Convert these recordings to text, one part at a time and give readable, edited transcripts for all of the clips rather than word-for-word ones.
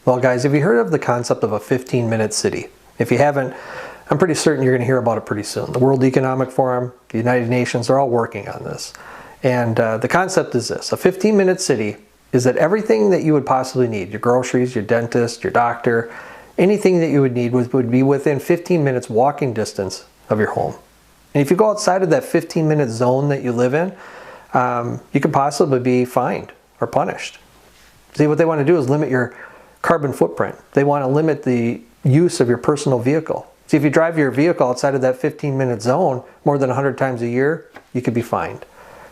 Well, guys, have you heard of the concept of a 15-minute city? If you haven't, I'm pretty certain you're going to hear about it pretty soon. The World Economic Forum, the United Nations, are all working on this. And the concept is this. A 15-minute city is that everything that you would possibly need, your groceries, your dentist, your doctor, anything that you would need would be within 15 minutes walking distance of your home. And if you go outside of that 15-minute zone that you live in, you could possibly be fined or punished. See, what they want to do is limit your carbon footprint. They want to limit the use of your personal vehicle. See, if you drive your vehicle outside of that 15-minute zone more than 100 times a year, you could be fined.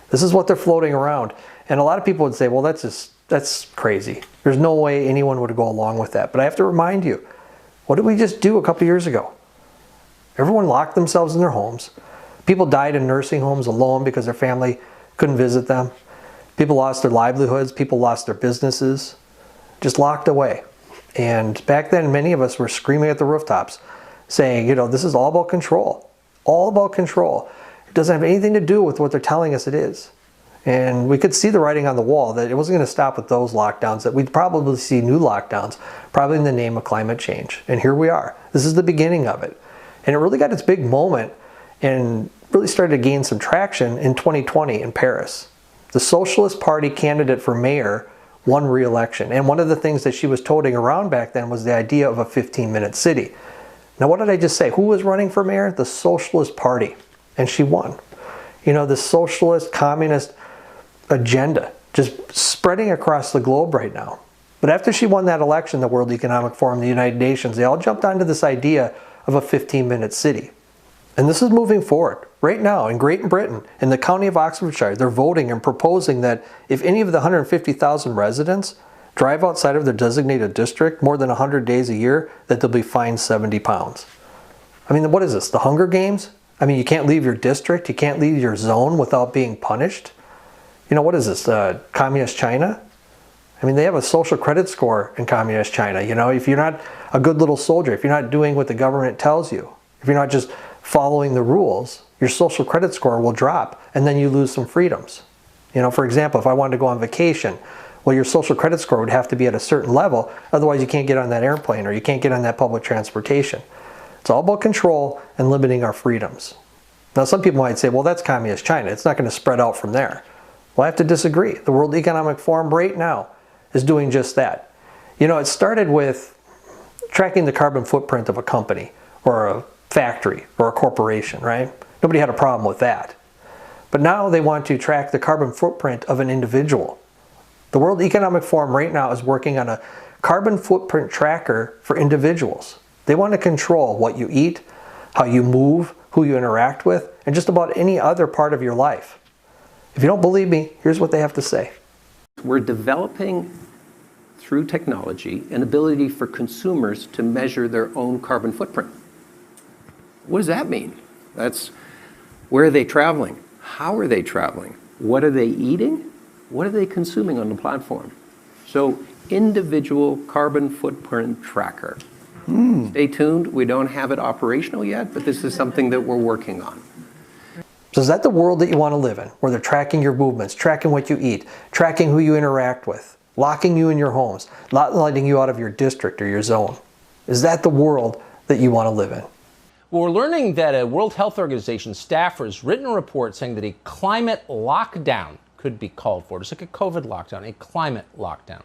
This is what they're floating around. And a lot of people would say, well, that's crazy. There's no way anyone would go along with that. But I have to remind you, what did we just do a couple years ago? Everyone locked themselves in their homes. People died in nursing homes alone because their family couldn't visit them. People lost their livelihoods. People lost their businesses. Just locked away. And back then, many of us were screaming at the rooftops saying, you know, this is all about control. All about control. It doesn't have anything to do with what they're telling us it is. And we could see the writing on the wall that it wasn't going to stop with those lockdowns, that we'd probably see new lockdowns, probably in the name of climate change. And here we are. This is the beginning of it. And it really got its big moment and really started to gain some traction in 2020 in Paris. The Socialist Party candidate for mayor won re-election. And one of the things that she was toting around back then was the idea of a 15-minute city. Now, what did I just say? Who was running for mayor? The Socialist Party. And she won. You know, the socialist, communist agenda just spreading across the globe right now. But after she won that election, the World Economic Forum, the United Nations, they all jumped onto this idea of a 15-minute city. And this is moving forward. Right now in Great Britain, in the county of Oxfordshire, they're voting and proposing that if any of the 150,000 residents drive outside of their designated district more than 100 days a year, that they'll be fined £70. I mean, what is this, the Hunger Games? I mean, you can't leave your district, you can't leave your zone without being punished. You know, what is this, communist China? I mean, they have a social credit score in communist China. You know, if you're not a good little soldier, if you're not doing what the government tells you, if you're not just following the rules, your social credit score will drop and then you lose some freedoms. You know, for example, if I wanted to go on vacation, well, your social credit score would have to be at a certain level, otherwise you can't get on that airplane or you can't get on that public transportation. It's all about control and limiting our freedoms. Now, some people might say, well, that's communist China. It's not going to spread out from there. Well, I have to disagree. The World Economic Forum right now is doing just that. You know, it started with tracking the carbon footprint of a company or a factory or a corporation, right? Nobody had a problem with that. But now they want to track the carbon footprint of an individual. The World Economic Forum right now is working on a carbon footprint tracker for individuals. They want to control what you eat, how you move, who you interact with, and just about any other part of your life. If you don't believe me, here's what they have to say. We're developing, through technology, an ability for consumers to measure their own carbon footprint. What does that mean? That's, where are they traveling? How are they traveling? What are they eating? What are they consuming on the platform? So, individual carbon footprint tracker. Stay tuned. We don't have it operational yet, but this is something that we're working on. So is that the world that you want to live in, where they're tracking your movements, tracking what you eat, tracking who you interact with, locking you in your homes, not letting you out of your district or your zone? Is that the world that you want to live in? Well, we're learning that a World Health Organization staffer has written a report saying that a climate lockdown could be called for. Just like a COVID lockdown, a climate lockdown.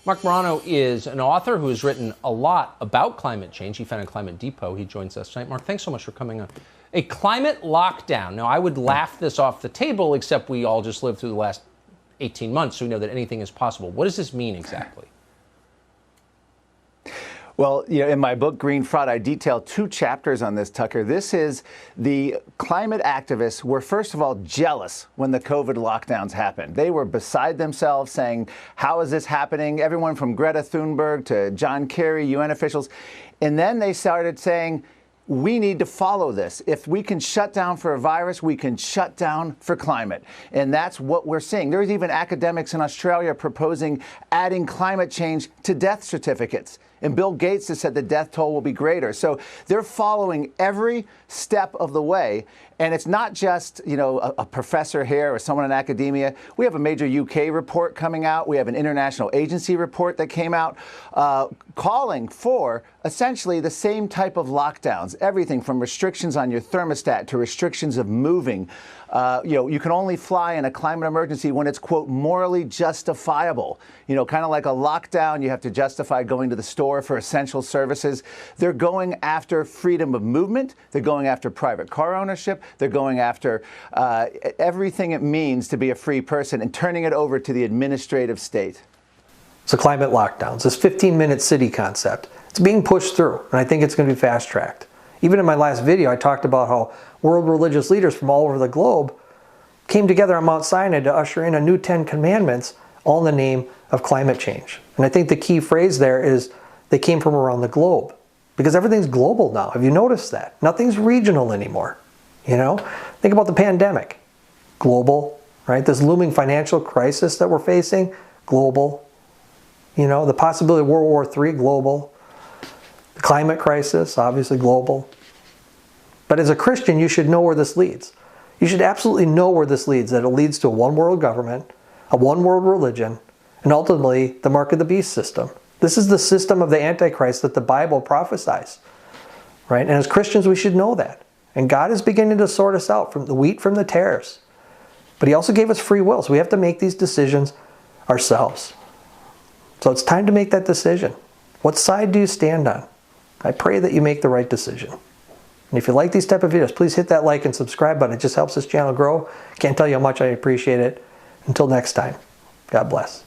Mark Morano is an author who has written a lot about climate change. He founded Climate Depot. He joins us tonight. Mark, thanks so much for coming on. A climate lockdown. Now, I would laugh this off the table, except we all just lived through the last 18 months, so we know that anything is possible. What does this mean exactly? Well, you know, in my book, Green Fraud, I detail 2 chapters on this, Tucker. This is the climate activists were, first of all, jealous when the COVID lockdowns happened. They were beside themselves saying, how is this happening? Everyone from Greta Thunberg to John Kerry, UN officials. And then they started saying, we need to follow this. If we can shut down for a virus, we can shut down for climate. And that's what we're seeing. There's even academics in Australia proposing adding climate change to death certificates. And Bill Gates has said the death toll will be greater. So they're following every step of the way. And it's not just, a professor here or someone in academia. We have a major UK report coming out. We have an international agency report that came out calling for essentially the same type of lockdowns. Everything from restrictions on your thermostat to restrictions of moving. You can only fly in a climate emergency when it's, quote, morally justifiable. Kind of like a lockdown, you have to justify going to the store for essential services. They're going after freedom of movement. They're going after private car ownership. They're going after everything it means to be a free person and turning it over to the administrative state. So climate lockdowns, this 15-minute city concept, it's being pushed through, and I think it's going to be fast-tracked. Even in my last video, I talked about how world religious leaders from all over the globe came together on Mount Sinai to usher in a new 10 commandments, all in the name of climate change. And I think the key phrase there is they came from around the globe, because everything's global now. Have you noticed that? Nothing's regional anymore. Think about the pandemic. Global, right? This looming financial crisis that we're facing, global. The possibility of World War III, global. The climate crisis, obviously global. But as a Christian, you should know where this leads. You should absolutely know where this leads, that it leads to a one world government, a one world religion, and ultimately the mark of the beast system. This is the system of the Antichrist that the Bible prophesies, right? And as Christians, we should know that. And God is beginning to sort us out from the wheat from the tares. But He also gave us free will, so we have to make these decisions ourselves. So it's time to make that decision. What side do you stand on? I pray that you make the right decision. And if you like these type of videos, please hit that like and subscribe button. It just helps this channel grow. Can't tell you how much I appreciate it. Until next time, God bless.